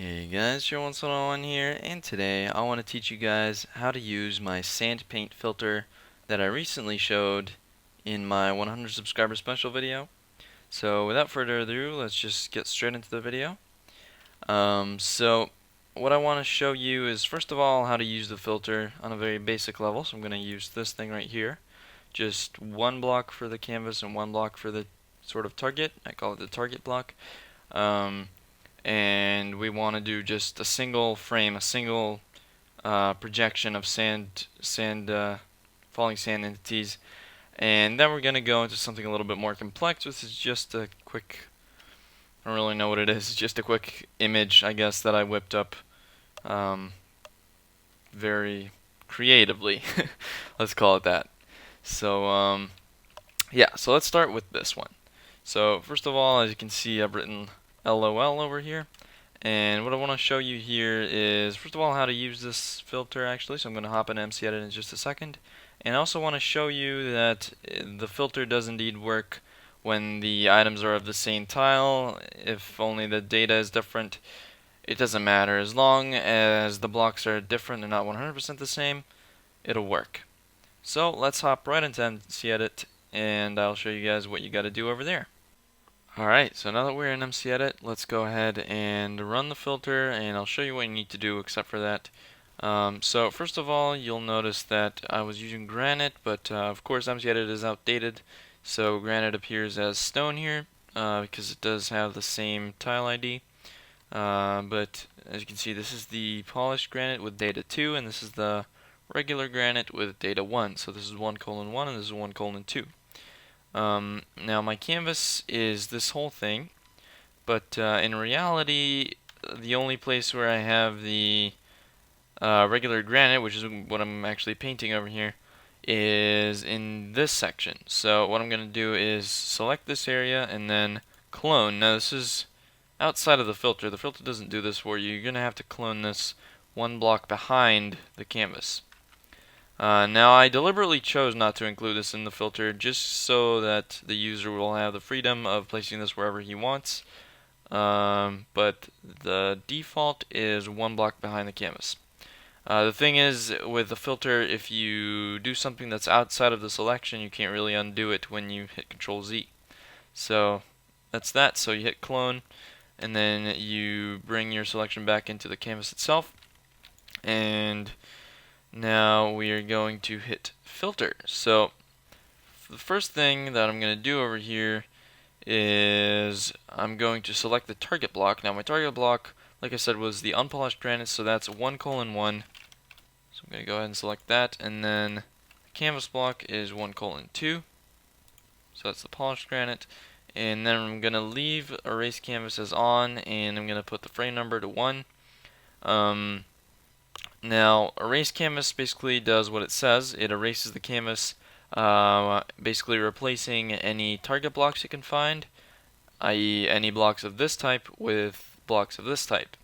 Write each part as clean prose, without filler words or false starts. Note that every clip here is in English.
Hey guys, Joe171 here, and today I want to teach you guys how to use my SandPaint filter that I recently showed in my 100 subscriber special video. So without further ado, let's just get straight into the video. So what I want to show you is first of all how to use the filter on a very basic level. So I'm going to use this thing right here. Just one block for the canvas and one block for the sort of target. I call it the target block. And we want to do just a single frame, a single projection of falling sand entities, and then we're going to go into something a little bit more complex. This is just a quick, I don't really know what it is, it's just a quick image, I guess, that I whipped up very creatively. Let's call it that. So yeah, so let's start with this one. So first of all, as you can see, I've written LOL over here, and what I want to show you here is first of all how to use this filter actually. So I'm going to hop into MCedit in just a second, and I also want to show you that the filter does indeed work when the items are of the same tile. If only the data is different, it doesn't matter. As long as the blocks are different and not 100% the same, it'll work. So let's hop right into MCedit, and I'll show you guys what you got to do over there. Alright, so now that we're in MCedit, let's go ahead and run the filter, and I'll show you what you need to do except for that. So first of all, you'll notice that I was using granite, but of course MCedit is outdated, so granite appears as stone here, because it does have the same tile ID. But as you can see, this is the polished granite with data 2, and this is the regular granite with data 1. So this is 1:1 and this is 1:2. Now my canvas is this whole thing, but in reality the only place where I have the regular granite, which is what I'm actually painting over here, is in this section. So what I'm going to do is select this area and then clone. Now this is outside of the filter. The filter doesn't do this for you. You're going to have to clone this one block behind the canvas. Now I deliberately chose not to include this in the filter just so that the user will have the freedom of placing this wherever he wants, but the default is one block behind the canvas. The thing is, with the filter, if you do something that's outside of the selection, you can't really undo it when you hit Control Z. So that's that. So you hit clone, and then you bring your selection back into the canvas itself, and now we are going to hit filter. So the first thing that I'm going to do over here is I'm going to select the target block. Now my target block, like I said, was the unpolished granite, so that's 1:1. So I'm going to go ahead and select that, and then the canvas block is 1:2. So that's the polished granite. And then I'm going to leave erase canvas as on, and I'm going to put the frame number to 1. Now, erase canvas basically does what it says. It erases the canvas, basically replacing any target blocks you can find, i.e. any blocks of this type with blocks of this type.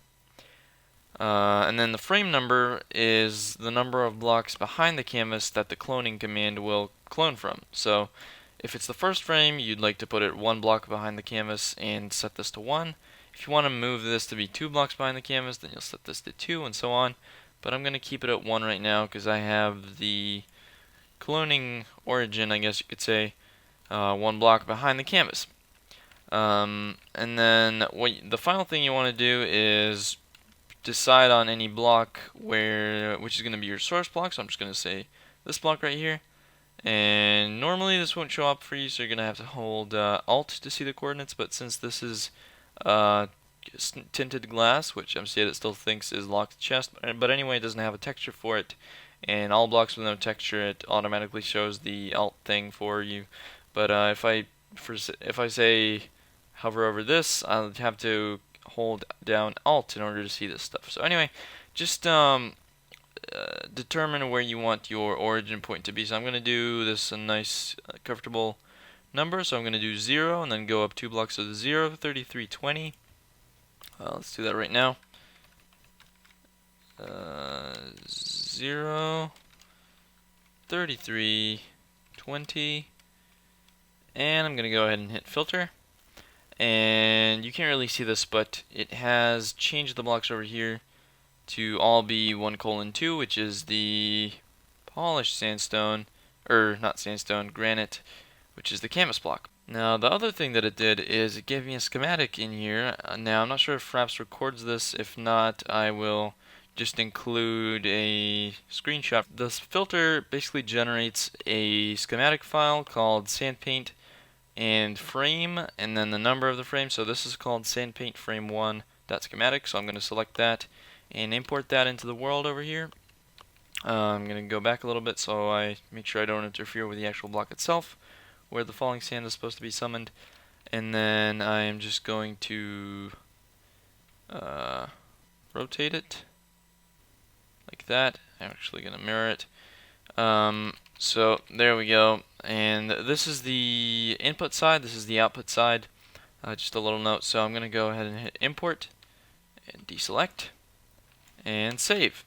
And then the frame number is the number of blocks behind the canvas that the cloning command will clone from. So if it's the first frame, you'd like to put it one block behind the canvas and set this to 1. If you want to move this to be 2 blocks behind the canvas, then you'll set this to 2, and so on. But I'm going to keep it at 1 right now because I have the cloning origin, I guess you could say, 1 block behind the canvas. And then the final thing you want to do is decide on any block which is going to be your source block. So I'm just going to say this block right here. And normally this won't show up for you, so you're going to have to hold Alt to see the coordinates. But since this is tinted glass, which MCedit still thinks is locked chest, but anyway, it doesn't have a texture for it, and all blocks with no texture, it automatically shows the Alt thing for you. But if I say hover over this, I'll have to hold down Alt in order to see this stuff. So anyway, just determine where you want your origin point to be. So I'm going to do this a nice comfortable number, so I'm going to do 0 and then go up 2 blocks of 0, 3320. Let's do that right now. 0, 33, 20, and I'm going to go ahead and hit filter. and you can't really see this, but it has changed the blocks over here to all be 1:2, which is the polished sandstone, or not sandstone, granite, which is the canvas block. Now the other thing that it did is it gave me a schematic in here. Now I'm not sure if Fraps records this. If not, I will just include a screenshot. This filter basically generates a schematic file called SandPaint and frame, and then the number of the frame. So this is called SandPaint frame 1.schematic. So I'm going to select that and import that into the world over here. I'm going to go back a little bit so I make sure I don't interfere with the actual block itself, where the falling sand is supposed to be summoned. And then I am just going to rotate it like that. I'm actually going to mirror it. So there we go. And this is the input side, this is the output side. Just a little note. So I'm going to go ahead and hit import and deselect and save.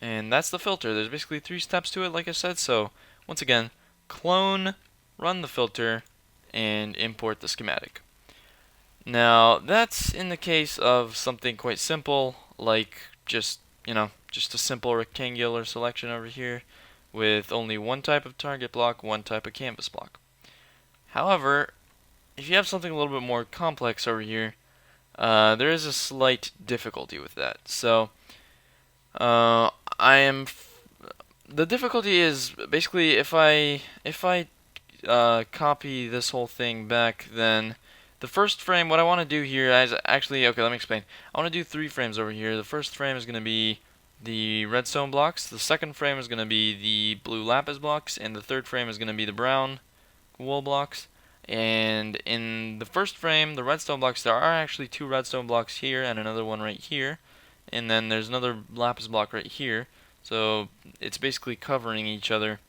And that's the filter. There's basically 3 steps to it, like I said. So once again, clone, run the filter, and import the schematic. Now that's in the case of something quite simple, like just a simple rectangular selection over here with only one type of target block, one type of canvas block. However, if you have something a little bit more complex over here, there is a slight difficulty with that. So the difficulty is basically if I copy this whole thing back, then the first frame, what I want to do here is actually, okay, let me explain. I want to do 3 frames over here. The first frame is going to be the redstone blocks, the second frame is going to be the blue lapis blocks, and the third frame is going to be the brown wool blocks. And in the first frame, the redstone blocks, there are actually 2 redstone blocks here and another one right here. And then there's another lapis block right here. So it's basically covering each other.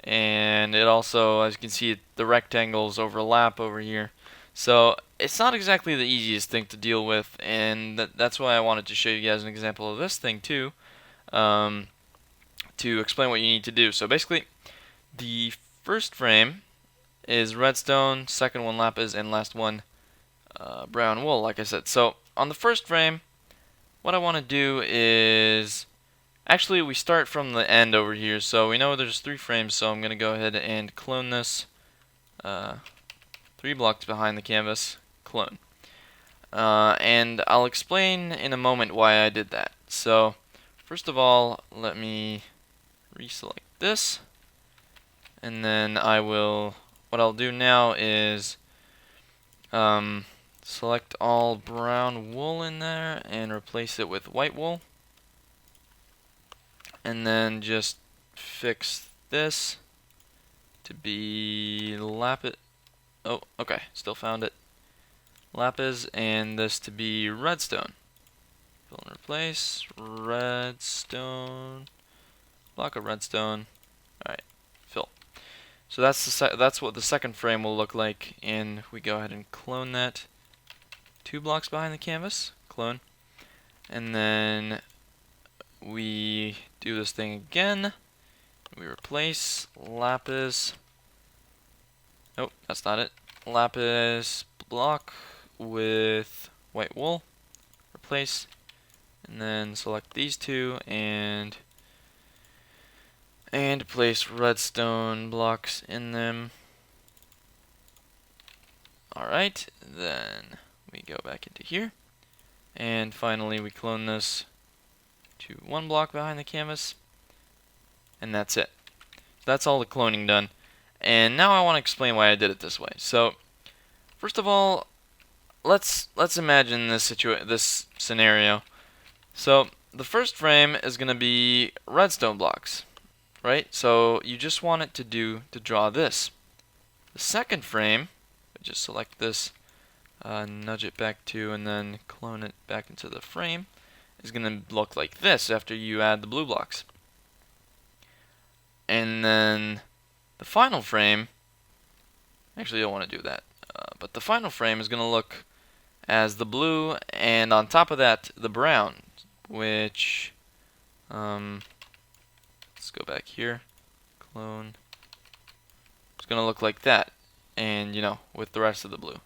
And it also, as you can see, the rectangles overlap over here. So it's not exactly the easiest thing to deal with, and that's why I wanted to show you guys an example of this thing too, to explain what you need to do. So basically, the first frame is redstone, second one lapis, and last one brown wool, like I said. So on the first frame, what I want to do is, actually we start from the end over here. So we know there's 3 frames, so I'm going to go ahead and clone this 3 blocks behind the canvas, clone. And I'll explain in a moment why I did that. So first of all, let me reselect this, and then what I'll do now is select all brown wool in there and replace it with white wool, and then just fix this to be lapis. Oh, okay, still found it. Lapis, and this to be redstone. Fill and replace, redstone, block of redstone. Alright, fill. So that's what the second frame will look like, and we go ahead and clone that 2 blocks behind the canvas, clone, and then we do this thing again. We replace lapis. Nope, that's not it. Lapis block with white wool, replace, and then select these 2 and place redstone blocks in them. Alright, then we go back into here, and finally we clone this to 1 block behind the canvas, and that's it. That's all the cloning done. And now I want to explain why I did it this way. So, first of all, let's imagine this scenario. So, the first frame is going to be redstone blocks, right? So, you just want it to draw this. The second frame, just select this, nudge it back to, and then clone it back into the frame, is going to look like this after you add the blue blocks. And then the final frame, actually I don't want to do that, but the final frame is going to look as the blue, and on top of that the brown, which, let's go back here, clone, it's going to look like that, and with the rest of the blue.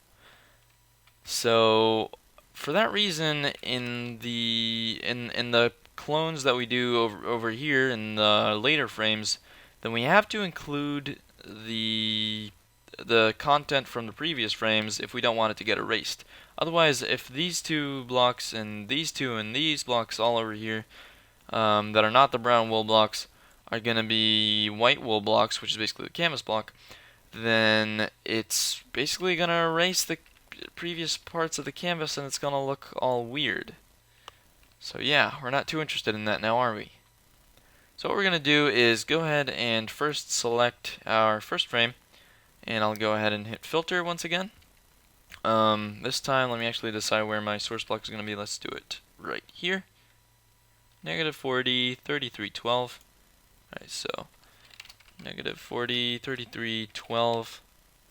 So for that reason, in the clones that we do over here in the later frames, then we have to include the content from the previous frames if we don't want it to get erased. Otherwise, if these two blocks and these blocks all over here that are not the brown wool blocks are going to be white wool blocks, which is basically the canvas block, then it's basically going to erase the previous parts of the canvas and it's going to look all weird. So yeah, we're not too interested in that now, are we? So what we're going to do is go ahead and first select our first frame, and I'll go ahead and hit filter once again. This time let me actually decide where my source block is going to be. Let's do it right here. -40, 33, 12. Alright, so -40, 33, 12,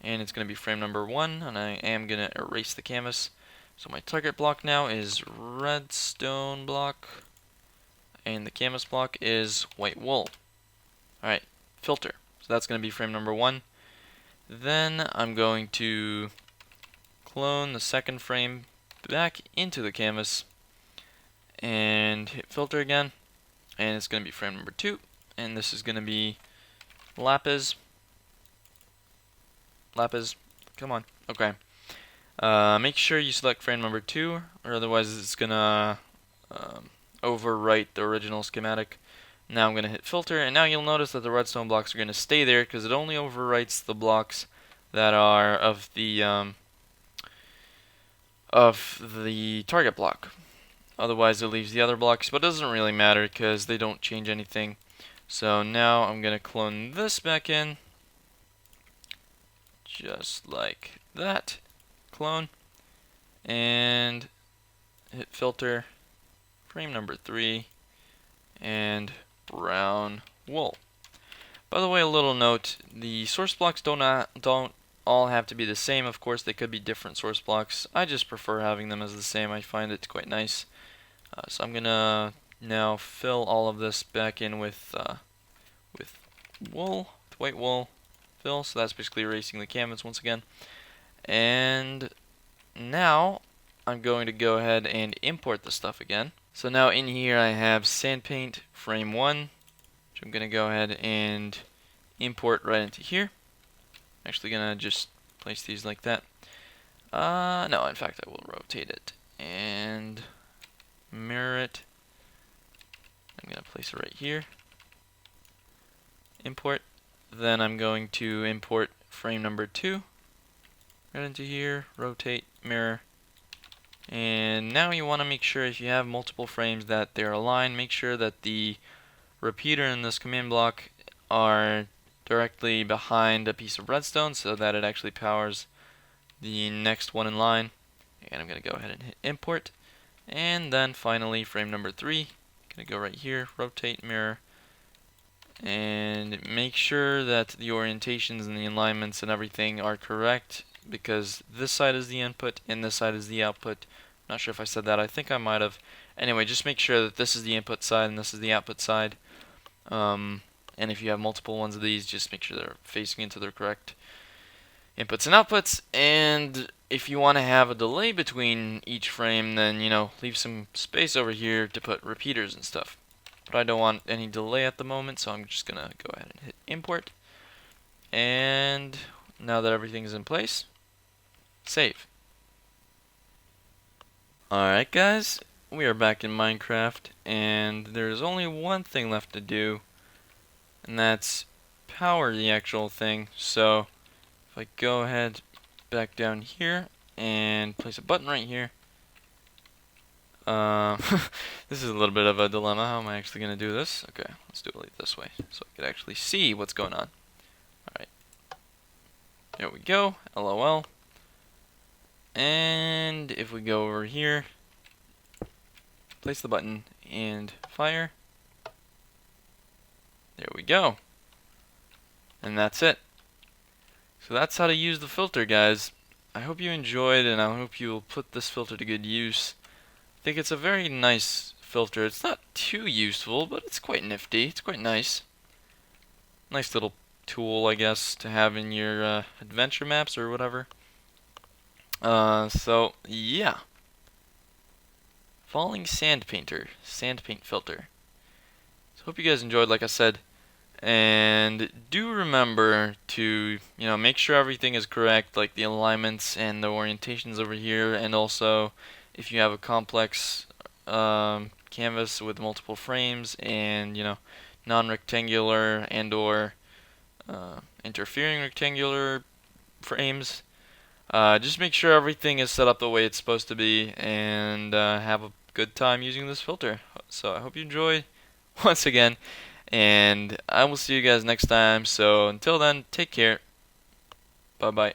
and it's going to be frame number 1, and I am going to erase the canvas. So my target block now is redstone block, and the canvas block is white wool. Alright, filter. So that's going to be frame number 1. Then I'm going to clone the second frame back into the canvas and hit filter again, and it's going to be frame number 2, and this is going to be lapis, come on, okay. Make sure you select frame number 2, or otherwise it's going to overwrite the original schematic. Now I'm going to hit filter, and now you'll notice that the redstone blocks are going to stay there because it only overwrites the blocks that are of the target block. Otherwise it leaves the other blocks, but it doesn't really matter because they don't change anything. So now I'm going to clone this back in, just like that. Clone, and hit filter, frame number 3, and brown wool. By the way, a little note, the source blocks don't all have to be the same. Of course, they could be different source blocks. I just prefer having them as the same. I find it quite nice. So I'm gonna now fill all of this back in with wool, with white wool fill. So that's basically erasing the canvas once again. And now I'm going to go ahead and import the stuff again. So now in here I have SandPaint frame 1, which I'm going to go ahead and import right into here. I'm actually going to just place these like that. No, in fact I will rotate it and mirror it. I'm going to place it right here. Import. Then I'm going to import frame number 2 right into here, rotate, mirror. And now you want to make sure if you have multiple frames that they're aligned. Make sure that the repeater in this command block are directly behind a piece of redstone so that it actually powers the next one in line. And I'm going to go ahead and hit import. And then finally frame number 3. Going to go right here, rotate, mirror. And make sure that the orientations and the alignments and everything are correct, because this side is the input and this side is the output. Not sure if I said that. I think I might have. Anyway, just make sure that this is the input side and this is the output side. And if you have multiple ones of these, just make sure they're facing into their correct inputs and outputs. And if you want to have a delay between each frame, then, you know, leave some space over here to put repeaters and stuff. But I don't want any delay at the moment, so I'm just going to go ahead and hit import. And now that everything's in place, save. Alright guys, we are back in Minecraft, and there's only one thing left to do, and that's power the actual thing. So if I go ahead back down here and place a button right here, this is a little bit of a dilemma. How am I actually going to do this? Okay, let's do it like this way so I can actually see what's going on. Alright, there we go, LOL. And if we go over here, place the button and fire, there we go. And that's it. So that's how to use the filter, guys. I hope you enjoyed, and I hope you'll put this filter to good use. I think it's a very nice filter. It's not too useful, but it's quite nifty. It's quite nice. Nice little tool, I guess, to have in your adventure maps or whatever. So yeah, falling sand painter, sand paint filter. So hope you guys enjoyed, like I said, and do remember to make sure everything is correct, like the alignments and the orientations over here, and also if you have a complex canvas with multiple frames and non-rectangular and/or interfering rectangular frames. Just make sure everything is set up the way it's supposed to be and have a good time using this filter. So I hope you enjoy once again, and I will see you guys next time. So until then, take care. Bye bye.